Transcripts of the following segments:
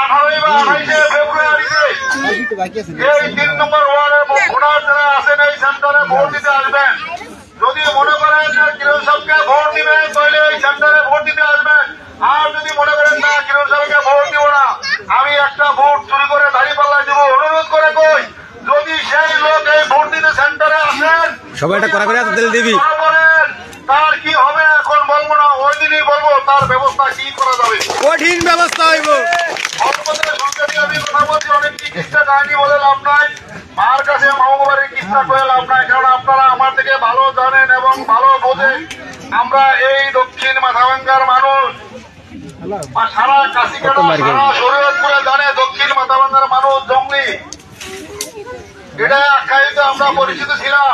18 বা 28 ফেব্রুয়ারিতে এই 3 নম্বর ওয়ার্ডে ভোটার যারা আছেন এই সেন্টারে ভোট দিতে আসবেন। যদি মনে করেন যে কিরণ সাহেবকে ভোট দিবেন তাহলে এই সেন্টারে ভোট দিতে আসবেন। আর যদি মনে করেন না কিরণ সাহেবকে ভোট দিব না, আমি একটা ভোট চুরি করে দাঁড়িপাল্লায় দিব, অনুরোধ করে কই যদি সেই লোক এই ভোট দিতে সেন্টারে আসেন সবাই এটা করা করে তেল দিবি, তার কি হবে এখন বলবো না, ওই দিনই বলবো তার ব্যবস্থা কি করা যাবে। কঠিন ব্যবস্থা হইব। আমি কথা বলছি, অনেক চিকিৎসা কাহিনী বলে লাভ নাই, মার কাছে মামাবাড়ির কিস্তা করে লাভ নাই, কারণ আপনারা আমার থেকে ভালো জানেন এবং ভালো বোঝেন। আমরা এই দক্ষিণ মাথাভাঙ্গার মানুষ, সারা কাশিকাটা সারা শরীয়তপুরে জানে দক্ষিণ মাথাভাঙ্গার মানুষ জঙ্গলি, এটা আখ্যায়িত আমরা পরিচিত ছিলাম।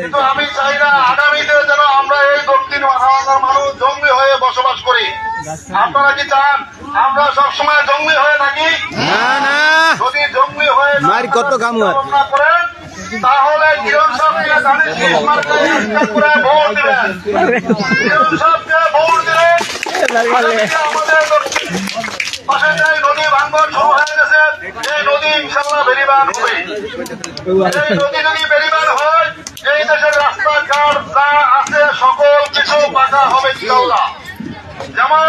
কিন্তু আমি চাই না আগামীতে যেন আমরা এই দক্ষিণ মাথাভাঙ্গার মানুষ জঙ্গলি হয়ে বসবাস করি। আপনারা কি চান আমরা সবসময় জঙ্গলি হয়ে থাকি? না না, যদি জঙ্গলি হয়ে কত কাম করেন তাহলে কিরণ সাহেবকে ধানের শীষ মার্কায় একটা করে ভোট দিবেন। কিরণ সাহেবকে ভোট দিলে আমাদের দক্ষিণ পাশে যে নদী ভাঙ্গন শুরু হয়ে গেছে, এই নদী ইনশাল্লাহ বেরিবান হবে। এই নদী যদি বেরিবান হয় এই দেশের রাস্তাঘাট যা আছে সকল কিছু পাকা হবে ইনশাল্লাহ। যেমন